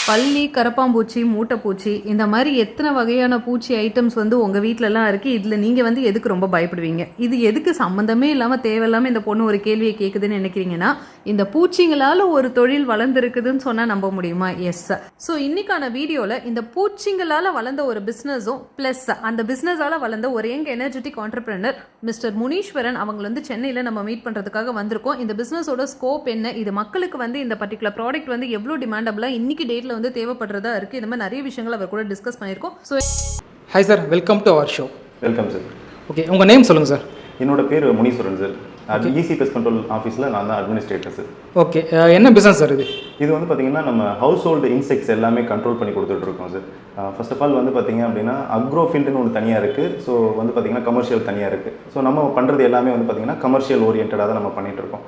பல்லி, கரப்பாம்பூச்சி, மூட்டைப்பூச்சி இந்த மாதிரி எத்தனை வகையான பூச்சி ஐட்டம்ஸ் வந்து உங்கள் வீட்டிலலாம் இருக்குது. இதில் நீங்கள் வந்து எதுக்கு ரொம்ப பயப்படுவீங்க? இது எதுக்கு சம்மந்தமே இல்லாமல் தேவையில்லாமல் இந்த பொண்ணு ஒரு கேள்வியை கேட்குதுன்னு நினைக்கிறீங்கன்னா, இந்த பூச்சிங்களால் ஒரு தொழில் வளர்ந்துருக்குதுன்னு சொன்னால் நம்ப முடியுமா? எஸ். ஸோ இன்னைக்கான வீடியோவில் இந்த பூச்சிங்களால் வளர்ந்த ஒரு பிஸ்னஸும் ப்ளஸ் அந்த பிஸ்னஸால் வளர்ந்த ஒரு young energetic entrepreneur mister Muneeswaran அவங்களை வந்து சென்னையில் நம்ம மீட் பண்ணுறதுக்காக வந்திருக்கோம். இந்த பிஸ்னஸோட ஸ்கோப் என்ன, இது மக்களுக்கு வந்து இந்த பர்டிகுலர் ப்ராடக்ட் வந்து எவ்வளோ டிமாண்டபிளாக இன்னைக்கு டேட்டில் வந்து தேவைப்படுறதா இருக்குது, இந்த மாதிரி நிறைய விஷயங்கள் அவர் கூட டிஸ்கஸ் பண்ணியிருக்கோம். So hi sir, welcome to our show. Welcome sir. Okay, உங்கள் நேம் சொல்லுங்கள் சார். என்னோட பேர் முனீஸ்வரன் சார். PEST கண்ட்ரோல் ஆஃபீஸில் நான் தான் அட்மினிஸ்ட்ரேட்டர் சார். ஓகே, என்ன பிஸ்னஸ் சார் இது? இது வந்து பார்த்தீங்கன்னா நம்ம ஹவுஸ் ஹோல்டு இன்செக்ட்ஸ் எல்லாமே கண்ட்ரோல் பண்ணி கொடுத்துட்ருக்கோம் சார். ஃபர்ஸ்ட் ஆஃப் ஆல் வந்து பார்த்தீங்க அப்படின்னா அக்ரோ ஃபீல்டுன்னு ஒன்று தனியாக இருக்குது. ஸோ வந்து பார்த்தீங்கன்னா கமர்ஷியல் தனியாக இருக்குது. ஸோ நம்ம பண்ணுறது எல்லாமே வந்து பார்த்தீங்கன்னா கமர்ஷியல் ஓரியன்டாக தான் நம்ம பண்ணிகிட்ருக்கோம்.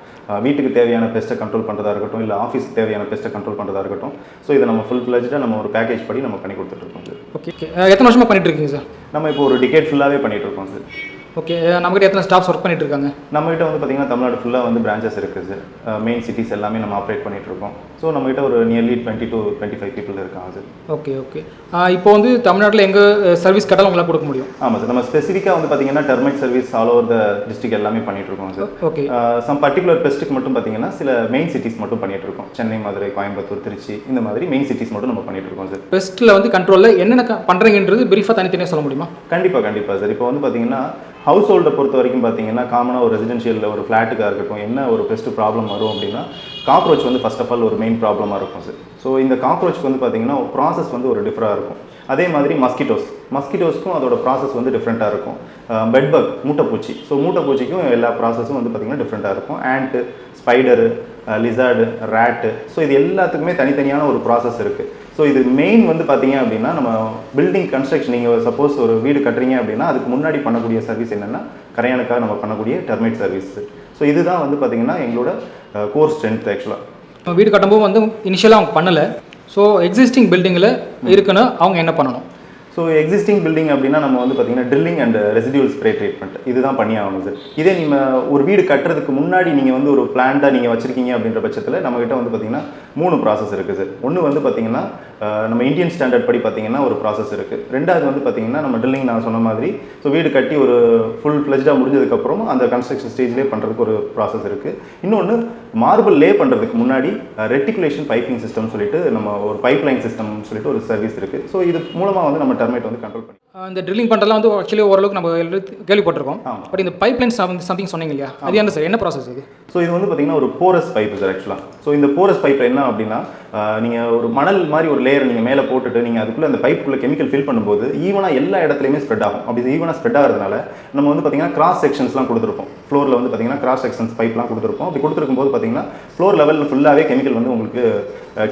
வீட்டுக்கு தேவையான பெஸ்ட்டை கண்ட்ரோல் பண்ணுறதா இருக்கட்டும், இல்லை ஆஃபீஸ்க்கு தேவையான பெஸ்ட்டை கண்ட்ரோல் பண்ணுறதா இருக்கட்டும். ஸோ இதை நம்ம ஃபுல் ஃப்ளெஜ்டாக நம்ம ஒரு பேக்கேஜ் படி நம்ம பண்ணி கொடுத்துட்ருக்கோம் சார். ஓகே, எத்தனை வருஷமாக பண்ணிட்டு இருக்கீங்க சார்? நம்ம இப்போ ஒரு டிகேட் ஃபுல்லாகவே பண்ணிகிட்ருக்கோம் சார். ஓகே, நம்மகிட்ட எத்தனை ஸ்டாஃப்ஸ் ஒர்க் பண்ணிட்டு இருக்காங்க? நம்மகிட்ட வந்து பார்த்தீங்கன்னா தமிழ்நாடு ஃபுல்லாக வந்து பிரான்ச்சஸ் இருக்குது சார். மெயின் சிட்டிஸ் எல்லாமே நம்ம ஆப்ரேட் பண்ணிட்டு இருக்கோம். ஸோ நம்மகிட்ட ஒரு நியர்லி 20 to 25 பீப்புள் இருக்காங்க சார். ஓகே ஓகே, இப்போ வந்து தமிழ்நாட்டில் எங்கே சர்வீஸ் கேட்டாலும் உங்களால் கொடுக்க முடியும்? ஆமாம் சார். நம்ம ஸ்பெசிஃபிக்காக வந்து பார்த்தீங்கன்னா termite service all over the district எல்லாமே பண்ணிட்டு இருக்கோம் சார். ஓகே, சம் பர்டிகுலர் பெஸ்ட்டுக்கு மட்டும் பார்த்தீங்கன்னா சில மெயின் சிட்டிஸ் மட்டும் பண்ணிட்டு இருக்கோம். சென்னை, மதுரை, கோயம்புத்தூர், திருச்சி இந்த மாதிரி மெயின் சிட்டிஸ் மட்டும் நம்ம பண்ணிட்டு இருக்கோம் சார். பெஸ்ட்டில் வந்து கண்ட்ரோலில் என்னென்ன பண்ணுறீங்கன்றது பிரீஃபாக தனித்தனியாக சொல்ல முடியுமா? கண்டிப்பாக சார். இப்போ வந்து பார்த்தீங்கன்னா ஹவுஸ் ஹோல்டை பொறுத்த வரைக்கும் பார்த்தீங்கன்னா காமனாக ஒரு ரெசிடென்ஷியலில் ஒரு ஃப்ளாட்டுக்காக இருக்கட்டும், என்ன ஒரு பெஸ்ட் ப்ராப்ளம் வரும் அப்படின்னா காக்ரோச் வந்து ஃபர்ஸ்ட் ஆஃப் ஆல் ஒரு மெயின் ப்ராப்ளமாக இருக்கும் சார். ஸோ இந்த காக்ரோச்சுக்கு வந்து பார்த்தீங்கன்னா ப்ராசஸ் வந்து ஒரு டிஃப்ரெண்டாக இருக்கும். அதே மாதிரி மஸ்கிட்டோஸ்க்கும் அதோட ப்ராசஸ் வந்து டிஃப்ரெண்ட்டாக இருக்கும். பெட்பக், மூட்டைப்பூச்சி. ஸோ மூட்டைப்பூச்சிக்கும் எல்லா ப்ராசஸும் வந்து பார்த்திங்கன்னா டிஃப்ரெண்ட்டாக இருக்கும். Aunt, spider, lizard, rate. So இது எல்லாத்துக்குமே தனித்தனியான ஒரு ப்ராசஸ் இருக்குது. ஸோ இது மெயின் வந்து பார்த்தீங்க அப்படின்னா நம்ம பில்டிங் கன்ஸ்ட்ரக்ஷன், நீங்கள் சப்போஸ் ஒரு வீடு கட்டுறீங்க அப்படின்னா அதுக்கு முன்னாடி பண்ணக்கூடிய சர்வீஸ் என்னென்னா கரையானுக்காக நம்ம பண்ணக்கூடிய டெர்மைட் சர்வீஸ். ஸோ இதுதான் வந்து பார்த்தீங்கன்னா எங்களோட கோர் ஸ்ட்ரென்த். ஆக்சுவலாக வீடு கட்டும்போது வந்து இனிஷியலாக அவங்க பண்ணலை. ஸோ எக்ஸிஸ்டிங் பில்டிங்கில் இருக்குன்னு அவங்க என்ன பண்ணணும்? ஸோ எக்ஸிஸ்டிங் பில்டிங் அப்படின்னா நம்ம வந்து பார்த்தீங்கன்னா drilling and residual spray treatment இதுதான் பண்ணி ஆகணும் சார். இதே நீங்கள் ஒரு வீடு கட்டுறதுக்கு முன்னாடி நீங்கள் வந்து ஒரு பிளான்டாக நீங்கள் வச்சிருக்கீங்க அப்படின்ற பட்சத்தில் நம்மகிட்ட வந்து பார்த்தீங்கன்னா 3 ப்ராசஸ் இருக்குது சார். ஒன்று வந்து பார்த்தீங்கன்னா நம்ம இந்தியன் ஸ்டாண்டர்ட் படி பார்த்தீங்கன்னா ஒரு ப்ராசஸ் இருக்குது. ரெண்டாவது வந்து பார்த்தீங்கன்னா நம்ம ட்ரில்லிங் நான் சொன்ன மாதிரி ஸோ வீடு கட்டி ஒரு ஃபுல் ஃப்ளெஜ்டாக முடிஞ்சதுக்கப்புறம் அந்த கன்ஸ்ட்ரக்ஷன் ஸ்டேஜ்லேயே பண்ணுறதுக்கு ஒரு ப்ராசஸ் இருக்குது. இன்னொன்று மார்பிள் லே பண்ணுறதுக்கு முன்னாடி ரெட்டிகுலேஷன் பைப்பிங் சிஸ்டம் சொல்லிட்டு நம்ம ஒரு பைப் லைன் சிஸ்டம் சொல்லிட்டு ஒரு சர்வீஸ் இருக்குது. ஸோ இது மூலமாக வந்து நம்ம டெர்மைட் வந்து கண்ட்ரோல் பண்ணி இந்த ட்ரில்லிங் பண்ணுறதுலாம் வந்து ஆக்சுவலி ஓரளவுக்கு நம்ம கேள்விப்பட்டிருக்கோம். பட் இந்த பைப் லைன் சம்திங் சொன்னீங்க இல்லையா, அது என்ன சார், என்ன ப்ராசஸ் இது? ஸோ இது வந்து பார்த்தீங்கன்னா ஒரு போரஸ் பைப் சார் ஆக்சுவலாக. ஸோ இந்த போரஸ் பைப்பில் என்ன அப்படின்னா நீங்கள் ஒரு மணல் மாதிரி ஒரு லேயர் நீங்கள் மேலே போட்டுட்டு நீங்கள் அதுக்குள்ளே அந்த பைப்புக்குள்ளே கெமிக்கல் ஃபில் பண்ணும்போது ஈவனாக எல்லா இடத்துலையுமே ஸ்ப்ரெட் ஆகும். அப்படி ஈவனாக ஸ்ப்ரெட் ஆகிறதுனால நம்ம வந்து பார்த்தீங்கன்னா கிராஸ் செக்ஷன்ஸ்லாம் கொடுத்துருப்போம். ஃப்ளோரில் வந்து பார்த்தீங்கன்னா கிராஸ் செக்ஷன்ஸ் பைப்லாம் கொடுத்துருப்போம். அப்படி கொடுத்துருக்கும் போது பார்த்தீங்கன்னா ஃப்ளோர் லெவலில் ஃபுல்லாகவே கெமிக்கல் வந்து உங்களுக்கு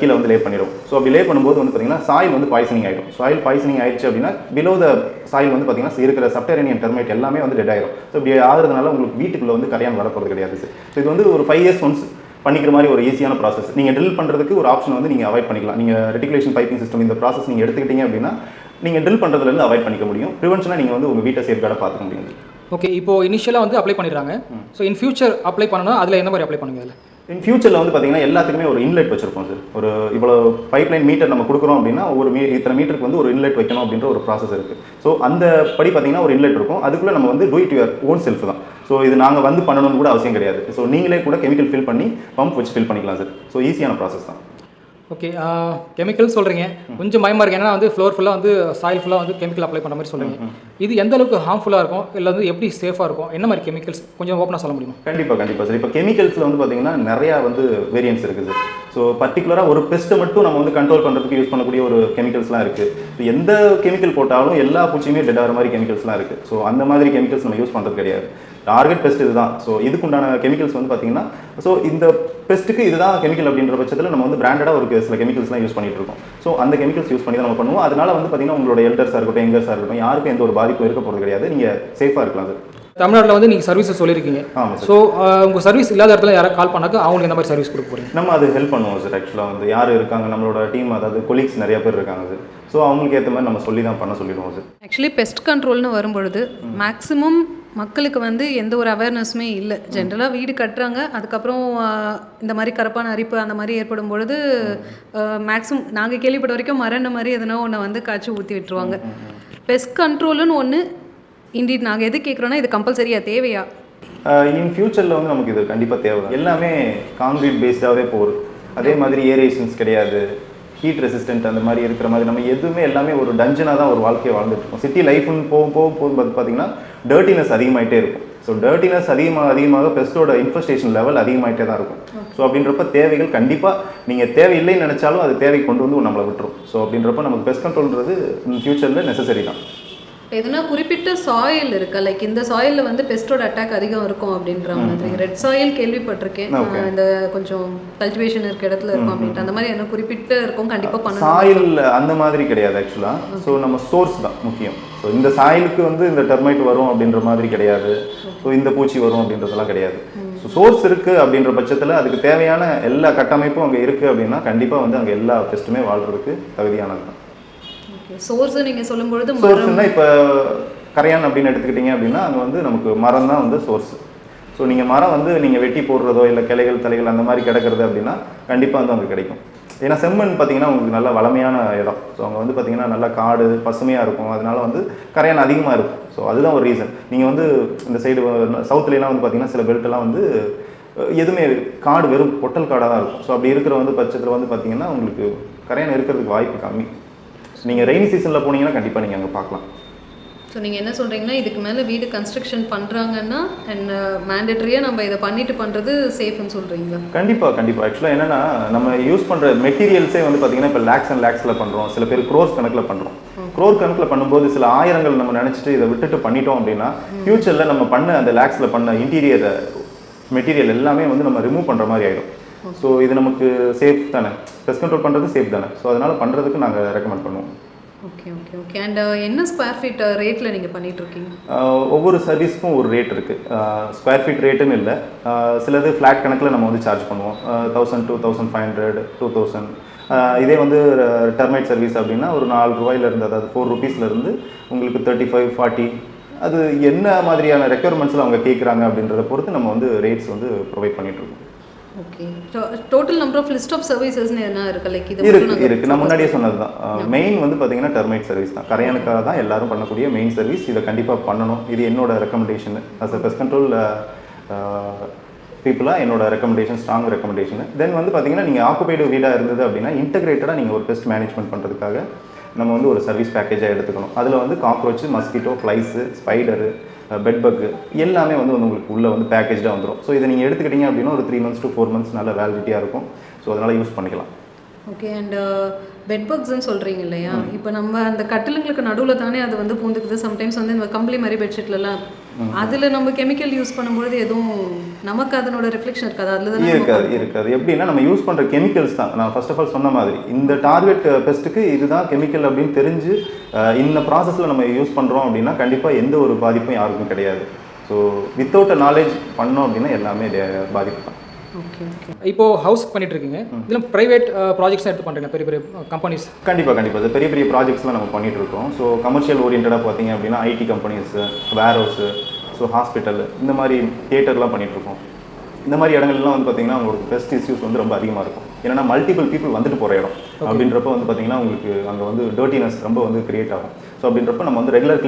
கீழே வந்து லே பண்ணிடும். ஸோ அப்படி லே பண்ணும்போது வந்து பார்த்தீங்கன்னா சாயில் வந்து பாய்சனிங் ஆகிடும். சாயில் பாய்சனிங் ஆயிடுச்சு அப்படின்னா பிலோ த சாயில் வந்து பார்த்தீங்கன்னா இருக்கிற சப்டரேனியன் டெர்மைட் எல்லாமே வந்து டெட் ஆயிடும். ஸோ இப்படி ஆகிறதுனால உங்களுக்கு வீட்டுக்குள்ளே வந்து கரையான் வரப்போகிறது கிடையாது சார். ஸோ இது வந்து ஒரு 5 years ஒன்ஸ் பண்ணிக்கிற மாதிரி ஒரு ஈஸியான ப்ராசஸ். நீங்கள் ட்ரில் பண்ணுறதுக்கு ஒரு ஆப்ஷன் வந்து நீங்கள் அவாய்ட் பண்ணிக்கலாம். நீங்கள் ரெட்டிகுலேஷன் பைப்பிங் சிஸ்டம் இந்த ப்ராசஸ் நீங்கள் எடுத்துக்கிட்டீங்க அப்படின்னா நீங்கள் ட்ரில் பண்ணுறதுலேருந்து அவாய்ட் பண்ணிக்க முடியும். ப்ரிவென்ஷனாக நீங்கள் வந்து உங்கள் வீட்டை சேஃப்கார்டாக பார்த்துக்க முடியும். ஓகே, இப்போ இனிஷியலாக வந்து அப்ளை பண்ணிடுறாங்க. ஸோ இன் ஃபியூச்சர் அப்ளை பண்ணணும், அதில் எந்த மாதிரி அப்ளை பண்ணுங்க? அதில் இன் ஃபியூச்சரில் வந்து பார்த்தீங்கன்னா எல்லாத்துக்குமே ஒரு இன்லெட் வச்சிருப்போம் சார். ஒரு இவ்வளோ பைப் லைன் மீட்டர் நம்ம கொடுக்குறோம் அப்படின்னா ஒரு இத்தனை மீட்டருக்கு வந்து ஒரு இன்லெட் வைக்கணும் அப்படின்ற ஒரு ப்ராசஸ் இருக்குது. ஸோ அந்த படி பார்த்தீங்கன்னா ஒரு இன்லெட் இருக்கும். அதுக்குள்ளே நம்ம வந்து do it your own self தான். ஸோ இது நாங்கள் வந்து பண்ணணும்னு கூட அவசியம் கிடையாது. ஸோ நீங்களே கூட கெமிக்கல் ஃபில் பண்ணி பம்ப் வச்சு ஃபில் பண்ணிக்கலாம் சார். ஸோ ஈஸியான ப்ராசஸ் தான். ஓகே, கெமிக்கல் சொல்கிறீங்க, கொஞ்சம் பயமாக இருக்குது. ஏன்னா வந்து ஃப்ளோர் ஃபுல்லாக வந்து சாயில் ஃபுல்லாக வந்து கெமிக்கல் அப்ளை பண்ணுற மாதிரி சொல்கிறீங்க. இது எந்த அளவுக்கு ஹார்ம்ஃபுல்லாக இருக்கும், இல்லை வந்து எப்படி சேஃபாக இருக்கும், என்ன மாதிரி கெமிக்கல்ஸ் கொஞ்சம் ஓப்பனாக சொல்ல முடியுமா? கண்டிப்பாக சார். இப்போ கெமிக்கல்ஸில் வந்து பார்த்தீங்கன்னா நிறையா வந்து வேரியன்ஸ் இருக்குது சார். ஸோ பர்டிகுலராக ஒரு பெஸ்ட்டை மட்டும் நம்ம வந்து கண்ட்ரோல் பண்ணுறதுக்கு யூஸ் பண்ணக்கூடிய ஒரு கெமிக்கல்ஸ்லாம் இருக்குது. ஸோ எந்த கெமிக்கல் போட்டாலும் எல்லா பூச்சியுமே டெட் ஆகிற மாதிரி கெமிக்கல்ஸ்லாம் இருக்குது. ஸோ அந்த மாதிரி கெமிக்கல்ஸ் நம்ம யூஸ் பண்ணுறது கிடையாது. டார்கெட் பெஸ்ட் இதுதான். ஸோ இதுக்குண்டான கெமிக்கல்ஸ் வந்து பார்த்தீங்கன்னா ஸோ இந்த பெஸ்ட்டுக்கு இதுதான் கெமிக்கல் அப்படின்ற பட்சத்தில் நம்ம வந்து பிராண்டடாக ஒரு சில கெமிக்கல்ஸ்லாம் யூஸ் பண்ணிட்டு இருக்கோம். ஸோ அந்த கெமிக்கல்ஸ் யூஸ் பண்ணி தான் நம்ம பண்ணுவோம். அதனால வந்து பார்த்தீங்கன்னா உங்களோட எல்டர்ஸாக இருக்கட்டும், யங்கர்ஸாக இருக்கட்டும், யாருக்கும் எந்த ஒரு பாதிப்பும் இருக்க போகிறது கிடையாது. நீங்கள் சேஃபாக இருக்கலாம் சார். தமிழ்நாட்டில் வந்து நீங்கள் சர்வீஸை சொல்லியிருக்கீங்க. ஆமாம் சார். ஸோ உங்கள் சர்வீஸ் இல்லாத இடத்துல யாராவது கால் பண்ணாக்க அவங்களுக்கு எந்த மாதிரி சர்வீஸ் கொடுக்க போகிறீங்க? நம்ம அது ஹெல்ப் பண்ணுவோம் சார். ஆக்சுவலாக வந்து யார் இருக்காங்க நம்மளோட டீம், அதாவது கொலீக்ஸ் நிறைய பேர் இருக்காங்க சார். ஸோ அவங்களுக்கு ஏற்ற மாதிரி நம்ம சொல்லி தான் பண்ண சொல்லிடுவோம் சார். ஆக்சுவலி பெஸ்ட் கண்ட்ரோல்னு வரும்பொழுது மேக்ஸிமம் மக்களுக்கு வந்து எந்த ஒரு அவேர்னஸுமே இல்லை. ஜென்ரலாக வீடு கட்டுறாங்க, அதுக்கப்புறம் இந்த மாதிரி கரப்பான அரிப்பு அந்த மாதிரி ஏற்படும் பொழுது மேக்ஸிமம் நாங்கள் கேள்விப்பட்ட வரைக்கும் மரண மாதிரி எதனா ஒன்று வந்து காய்ச்சி ஊற்றி விட்டுருவாங்க. பெஸ்ட் கண்ட்ரோலுன்னு ஒன்று இன்டீட் நாங்கள் எது கேட்குறோன்னா இது கம்பல்சரியா தேவையா? இன் ஃபியூச்சரில் வந்து நமக்கு இது கண்டிப்பாக தேவை. எல்லாமே காங்கிரீட் பேஸ்டாகவே போகுது. அதே மாதிரி ஏரேஷன்ஸ் கிடையாது, ஹீட் ரெசிஸ்டன்ட் அந்த மாதிரி இருக்கிற மாதிரி நம்ம எதுவுமே எல்லாமே ஒரு டஞ்சனாக தான் ஒரு வாழ்க்கையை வாழ்ந்துட்டு இருக்கோம். சிட்டி லைஃப்னு போகும் பார்த்தீங்கன்னா டர்ட்டினஸ் அதிகமாகிட்டே இருக்கும். ஸோ டர்ட்டினஸ் அதிகமாக பெஸ்ட்டோட இன்ஃபெஸ்டேஷன் லெவல் அதிகமாகிட்டே தான் இருக்கும். ஸோ அப்படின்றப்ப தேவைகள் கண்டிப்பாக நீங்கள் தேவையில்லைன்னு நினச்சாலும் அது தேவை கொண்டு வந்து நம்மளை விட்டுரும். ஸோ அப்படின்றப்ப நமக்கு பெஸ்ட் கண்ட்ரோல்ன்றது ஃபியூச்சரில் நெசசரி தான். எதுனா குறிப்பிட்ட சாயில் இருக்கா, லைக் இந்த சாயிலில் வந்து பெஸ்டோட அட்டாக் அதிகம் இருக்கும் அப்படின்ற மாதிரி? ரெட் சாயில் கேள்விப்பட்டிருக்கேன், இந்த கொஞ்சம் கல்டிவேஷன் இருக்க இடத்துல இருக்கும் அப்படின்ட்டு. அந்த மாதிரி என்ன குறிப்பிட்ட இருக்கும் கண்டிப்பாக பண்ணணும்? சாயில் அந்த மாதிரி கிடையாது ஆக்சுவலாக. ஸோ நம்ம சோர்ஸ் தான் முக்கியம். ஸோ இந்த சாயிலுக்கு வந்து இந்த டெர்மைட் வரும் அப்படின்ற மாதிரி கிடையாது, ஸோ இந்த பூச்சி வரும் அப்படின்றதெல்லாம் கிடையாது. ஸோ சோர்ஸ் இருக்குது அப்படின்ற பட்சத்தில் அதுக்கு தேவையான எல்லா கட்டமைப்பும் அங்கே இருக்குது அப்படின்னா கண்டிப்பாக வந்து அங்கே எல்லா பெஸ்ட்டுமே வாழ்கிறதுக்கு தகுதியானது தான். சோர்ஸ் நீங்கள் சொல்லும்பொழுது சோர்ஸ்னா இப்போ கரையான் அப்படின்னு எடுத்துக்கிட்டீங்க அப்படின்னா அங்கே வந்து நமக்கு மரம் தான் வந்து சோர்ஸ். ஸோ நீங்கள் மரம் வந்து நீங்கள் வெட்டி போடுறதோ இல்லை கிளைகள் தலைகள் அந்த மாதிரி கிடக்கிறது அப்படின்னா கண்டிப்பாக வந்து அங்கே கிடைக்கும். ஏன்னா செம்மண் பார்த்தீங்கன்னா உங்களுக்கு நல்ல வளமையான இடம். ஸோ அங்கே வந்து பார்த்தீங்கன்னா நல்லா காடு பசுமையாக இருக்கும், அதனால வந்து கரையான் அதிகமாக இருக்கும். ஸோ அதுதான் ஒரு ரீசன். நீங்கள் வந்து இந்த சைடு சவுத்துலாம் வந்து பார்த்தீங்கன்னா சில பெல்ட்டெல்லாம் வந்து எதுவுமே காடு வெறும் பொட்டல் காடாக தான் இருக்கும். ஸோ அப்படி இருக்கிற வந்து பட்சத்தில் வந்து பார்த்தீங்கன்னா உங்களுக்கு கரையான் இருக்கிறதுக்கு வாய்ப்பு கம்மி. நீங்கள் ரெய்னி சீசனில் போனீங்கன்னா கண்டிப்பாக நீங்கள் அங்கே பார்க்கலாம். ஸோ நீங்கள் என்ன சொல்கிறீங்கன்னா இதுக்கு மேலே வீடு கன்ஸ்ட்ரக்ஷன் பண்ணுறாங்கன்னா அண்ட் மேண்டேட்டரியாக நம்ம இதை பண்ணிட்டு பண்ணுறது சேஃப்னு சொல்கிறீங்களா? கண்டிப்பாக. ஆக்சுவலாக என்னென்னா நம்ம யூஸ் பண்ணுற மெட்டீரியல்ஸே வந்து பார்த்தீங்கன்னா இப்போ லேக்ஸ் அண்ட் லேக்ஸில் பண்ணுறோம், சில பேர் க்ரோர்ஸ் கணக்கில் பண்ணுறோம். க்ரோர் கணக்கில் பண்ணும்போது சில ஆயிரங்கள் நம்ம நினச்சிட்டு இதை விட்டுட்டு பண்ணிட்டோம் அப்படின்னா ஃபியூச்சரில் நம்ம பண்ண அந்த லேக்ஸில் பண்ண இன்டீரியர் மெட்டீரியல் எல்லாமே வந்து நம்ம ரிமூவ் பண்ணுற மாதிரி ஆகிடும். ஸோ இது நமக்கு சேஃப் தானே, பெஸ்ட் கண்ட்ரோல் பண்ணுறது சேஃப் தானே. ஸோ அதனால் பண்ணுறதுக்கு நாங்கள் ரெக்கமெண்ட் பண்ணுவோம். ஓகே. அண்ட் என்ன ஸ்கொயர் ஃபீட் ரேட்டில் நீங்கள் பண்ணிகிட்ருக்கீங்க? ஒவ்வொரு சர்வீஸ்க்கும் ஒரு ரேட் இருக்குது. ஸ்கொயர் ஃபீட் ரேட்டுன்னு இல்லை, சிலது ஃப்ளாட் கணக்கில் நம்ம வந்து சார்ஜ் பண்ணுவோம். 1000, 2500, 2000. இதே வந்து டெர்மைட் சர்வீஸ் அப்படின்னா ஒரு 4 ரூபாயிலேருந்து, அதாவது 4 ருபீஸ்லேருந்து உங்களுக்கு 35, 40, அது என்ன மாதிரியான ரெக்யர்மெண்ட்ஸில் அவங்க கேட்குறாங்க அப்படின்றத பொறுத்து நம்ம வந்து ரேட்ஸ் வந்து ப்ரொவைட் பண்ணிகிட்ருக்கோம். Okay. Total number of list of சர்வீசஸ்னு என்ன இருக்கு? லைக் இது இருக்கு நான் முன்னாடியே சொன்னது தான். மெயின் வந்து பார்த்தீங்கன்னா டெர்மைட் சர்வீஸ் தான். கரையானுக்காக தான் எல்லாரும் பண்ணக்கூடிய மெயின் சர்வீஸ். இதை கண்டிப்பாக பண்ணணும். இது என்னோட recommendation as a best control பீப்புளாக என்னோட ரெக்கமெண்டேஷன், ஸ்ட்ராங் ரெக்கமெண்டேஷன். தென் வந்து பார்த்தீங்கன்னா நீங்கள் ஆக்குபைடு வீடாக இருந்தது அப்படின்னா இன்டகிரேட்டடாக நீங்கள் ஒரு பெஸ்ட் மேனேஜ்மெண்ட் பண்ணுறதுக்காக நம்ம வந்து ஒரு சர்வீஸ் பேக்கேஜாக எடுத்துக்கணும். அதில் வந்து காக்ரோச், மஸ்கிட்டோ, ஃப்ளைஸு, ஸ்பைடரு, பெட் பக்கு எல்லாமே வந்து உங்களுக்கு உள்ளே வந்து பேக்கேஜாக வந்துடும். ஸோ இதை நீங்கள் எடுத்துக்கிட்டீங்க அப்படின்னா ஒரு 3 months to 4 months நல்ல வேலிடிட்டியாக இருக்கும். ஸோ அதனால் யூஸ் பண்ணிக்கலாம். ஓகே. அண்ட் பெட் பக்ஸ்ன்னு சொல்கிறீங்க இல்லையா, இப்போ நம்ம அந்த கட்டிலுங்களுக்கு நடுவில் தானே அது வந்து பூந்துக்குது. சம்டைம்ஸ் வந்து இந்த கம்பளி மாதிரி பெட்ஷீட்லலாம் அதில் நம்ம கெமிக்கல் யூஸ் பண்ணும்போது எதுவும் நமக்கு அதனோட ரிஃப்ளெக்ஷன் இருக்காது? அதில் தான் இருக்காது. எப்படின்னா நம்ம யூஸ் பண்ணுற கெமிக்கல்ஸ் தான். நான் ஃபர்ஸ்ட் ஆஃப் ஆல் சொன்ன மாதிரி இந்த டார்கெட் பெஸ்ட்டுக்கு இதுதான் கெமிக்கல் அப்படின்னு தெரிஞ்சு இந்த ப்ராசஸில் நம்ம யூஸ் பண்ணுறோம் அப்படின்னா கண்டிப்பாக எந்த ஒரு பாதிப்பும் யாருக்கும் கிடையாது. ஸோ வித்தவுட் அ நாலேஜ் பண்ணோம் அப்படின்னா எல்லாமே பாதிப்பு தான். இப்போ ஹவுஸ் பண்ணிட்டு இருக்கீங்க, இதில் பிரைவேட் ப்ராஜெக்ட்ஸ் எடுத்து பண்ணுறீங்க, பெரிய பெரிய கம்பெனிஸ்? கண்டிப்பாக இது பெரிய ப்ராஜெக்ட்ஸ்லாம் நம்ம பண்ணிட்டு இருக்கோம். ஸோ கமர்ஷியல் ஓரியன்டாக பார்த்தீங்க அப்படின்னா ஐடி கம்பெனிஸு, வேர் ஹவுஸு, ஸோ ஹாஸ்பிட்டல், இந்த மாதிரி தியேட்டர்லாம் பண்ணிட்டு இருக்கோம். இந்த மாதிரி இடங்கள்லாம் வந்து பார்த்தீங்கன்னா உங்களுக்கு பெஸ்ட் இஷ்யூஸ் வந்து ரொம்ப அதிகமாக இருக்கும். ஏன்னா மல்டிபிள் பீப்புள் வந்துட்டு போகிற இடம் அப்படின்றப்ப வந்து பார்த்தீங்கன்னா உங்களுக்கு அங்கே வந்து டர்ட்டினஸ் ரொம்ப வந்து கிரியேட் ஆகும். ஸோ அப்படின்றப்ப நம்ம வந்து ரெகுலர்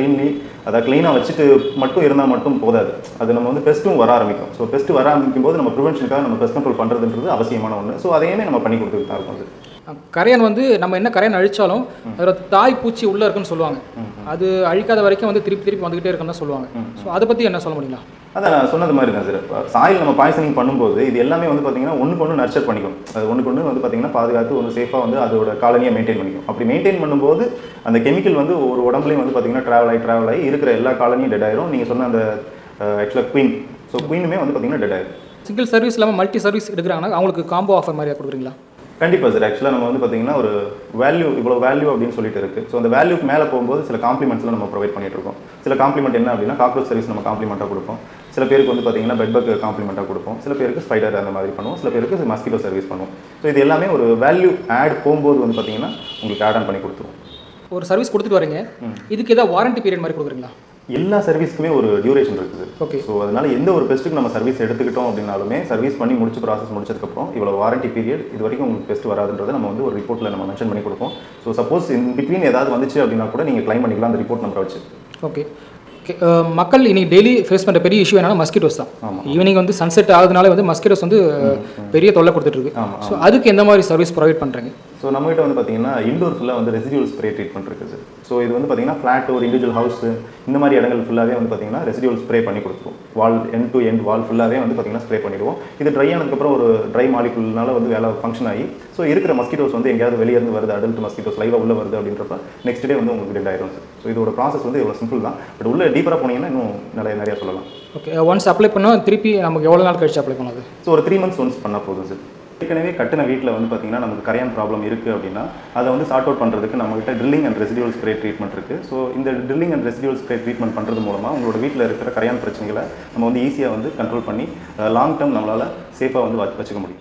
அதை க்ளீனாக வச்சுட்டு மட்டும் இருந்தால் மட்டும் போதாது, அது நம்ம வந்து பெஸ்ட்டும் வர ஆரம்பிக்கும். ஸோ பெஸ்ட்டு வர ஆரம்பிக்கும் போது நம்ம ப்ரிவென்ஷனுக்காக நம்ம பெஸ்ட் கண்ட்ரோல் பண்ணுறதுன்றது அவசியமான ஒன்று. ஸோ அதையுமே நம்ம பண்ணி கொடுத்துட்டு தான் இருக்கும். கரையான் வந்து நம்ம என்ன கரையான் அழிச்சாலும் அதோட தாய் பூச்சி உள்ளே இருக்குன்னு சொல்லுவாங்க. அது அழிக்காத வரைக்கும் வந்து திருப்பி வந்துகிட்டே இருக்குன்னு தான் சொல்லுவாங்க. ஸோ அதை பற்றி என்ன சொல்ல முடியுங்களா? அதான் நான் சொன்னது மாதிரி தான் சார். சாயில் நம்ம பாய்சனிங் பண்ணும்போது இது எல்லாமே வந்து பார்த்தீங்கன்னா ஒன்று நர்ச்சர் பண்ணிக்கும். அது ஒன்று வந்து பார்த்தீங்கன்னா பாதுகாத்து ஒன்று சேஃபாக வந்து அதோட காலனியை மெயின்டைன் பண்ணிக்கும். அப்படி மெயின்டைன் பண்ணும்போது அந்த கெமிக்கல் வந்து ஒரு உடம்புலையும் வந்து பார்த்தீங்கன்னா ட்ராவல் ஆகி இருக்கிற எல்லா காலனியும் டெட் ஆயிரும். நீங்கள் சொன்ன அந்த ஆக்சுவலாக குயின், ஸோ குயினுமே வந்து பார்த்தீங்கன்னா டெட் ஆயிரும். சிங்கிள் சர்வீஸ் இல்லாமல் மல்டி சர்வீஸ் எடுக்கிறாங்கன்னா அவங்களுக்கு காம்போ ஆஃபர் மாதிரியா கொடுக்குறீங்களா? கண்டிப்பாக சார். ஆக்சுவலாக நம்ம வந்து பார்த்தீங்கன்னா ஒரு இவ்வளோ வேல்யூ அப்படின்னு சொல்லிட்டு இருக்குது. ஸோ அந்த வேல்யூக்கு மேலே போகும்போது சில காம்ப்ளிமெண்ட்ஸ்லாம் நம்ம ப்ரொவைட் பண்ணிட்டு இருக்கோம். சில காம்ப்ளிமெண்ட் என்ன அப்படின்னா காக்ரோச் சர்வீஸ் நம்ம காம்ப்ளிமெண்ட்டாக கொடுப்போம். சில பேருக்கு வந்து பார்த்தீங்கன்னா பெட் பக் காம்ப்ளிமெண்ட்டாக கொடுப்போம். சில பேருக்கு ஸ்பைடர் அந்த மாதிரி பண்ணுவோம். சில பேருக்கு மஸ்கிட்டோ சர்வீஸ் பண்ணுவோம். ஸோ இது எல்லாமே ஒரு வேல்யூ ஆட் போகும்போது வந்து பார்த்தீங்கன்னா உங்களுக்கு ஆட் ஆன் பண்ணி கொடுத்துருவோம். ஒரு சர்வீஸ் கொடுத்துட்டு வரீங்க, இதுக்கு ஏதாவது வாரண்டி பீரியட் மாதிரி கொடுக்குறீங்களா? எல்லா சர்வீஸ்க்குமே ஒரு டியூரேஷன் இருக்குது. ஓகே. ஸோ அதனால எந்த ஒரு பெஸ்ட்டுக்கு நம்ம சர்வீஸ் எடுத்துக்கிட்டோம் அப்படின்னாலுமே சர்வீஸ் பண்ணி ப்ராசஸ் முடிச்சதுக்கப்புறம் இவ்வளோ வாரண்டி பீரியட் இது வரைக்கும் உங்களுக்கு பெஸ்ட் வராதுன்றதை நம்ம வந்து ஒரு ரிப்போர்ட்டில் நம்ம மென்ஷன் பண்ணி கொடுப்போம். ஸோ சப்போஸ் இன் பிட்வீன் ஏதாவது வந்துச்சு அப்படின்னா கூட நீங்கள் கிளைம் பண்ணிக்கலாம் அந்த ரிப்போர்ட் நம்பரை வச்சு. ஓகே. மக்கள் இன்னைக்கு டெய்லி ஃபேஸ் பண்ணுற பெரிய இஷ்யூ என்னன்னா மஸ்கிட்டோஸ் தான். ஆமாம். ஈவினிங் வந்து சன்செட் ஆகுதுனால வந்து மஸ்கிட்டோஸ் வந்து பெரிய தொல்லை கொடுத்துட்ருக்கு. ஆமாம். ஸோ அதுக்கு எந்த மாதிரி சர்வீஸ் ப்ரொவைட் பண்ணுறீங்க? ஸோ நம்மகிட்ட வந்து பார்த்தீங்கன்னா இண்டோர் ஃபுல்லாக வந்து ரெசிடியூல் ஸ்ப்ரே ட்ரீட்மெண்ட் இருக்குது சார். ஸோ இது வந்து பார்த்தீங்கன்னா ஃப்ளாட் ஒரு இண்டிவிஜுவல் ஹவுஸ் இந்த மாதிரி இடங்கள் ஃபுல்லாகவே வந்து பார்த்தீங்கன்னா ரெசிடியூல் ஸ்ப்ரே பண்ணி கொடுத்துருவோம். வால் எண்ட் டு எண்ட் வால் ஃபுல்லாகவே வந்து பார்த்தீங்கன்னா ஸ்ப்ரே பண்ணிடுவோம். இது ட்ரை ஆனதுக்கப்புறம் ஒரு ட்ரை மாலிகுல்னால வந்து வேலை ஃபங்க்ஷன் ஆகி ஸோ இருக்கிற மஸ்கிட்டோஸ் வந்து எங்கேயாவது வெளியே இருந்து வருது, அடல்ட் மஸ்கிட்டோஸ் லைவாக உள்ள வருது அப்படின்றப்ப நெக்ஸ்ட் டே வந்து உங்களுக்கு டெட் ஆயிடும் சார். ஸோ இதோட ப்ராசஸ் வந்து இவ்வளோ சிம்பிள் தான். பட் உள்ள டீப்பராக போனீங்கன்னா இன்னும் நிறையா சொல்லலாம். ஓகே. ஒன்ஸ் அப்ளை பண்ணால் திருப்பி நமக்கு எவ்வளோ நாள் கழிச்சு அப்ளை பண்ணாது? ஸோ ஒரு 3 months ஒன்ஸ் பண்ணால் போதும் சார். ஏற்கனவே கட்டின வீட்டில் வந்து பார்த்தீங்கன்னா நமக்கு கரையான் ப்ராப்ளம் இருக்குது அப்படின்னா அதை வந்து சார்ட் அவுட் பண்ணுறதுக்கு நம்மகிட்ட drilling and residual spray treatment இருக்குது. ஸோ இந்த drilling and residual spray treatment பண்ணுறது மூலமாக உங்களோட வீட்டில் இருக்கிற கரையான் பிரச்சனைகளை நம்ம வந்து ஈஸியாக வந்து கண்ட்ரோல் பண்ணி லாங் டேர்ம் நம்மளால் சேஃபாக வந்து வச்சுக்க முடியும்.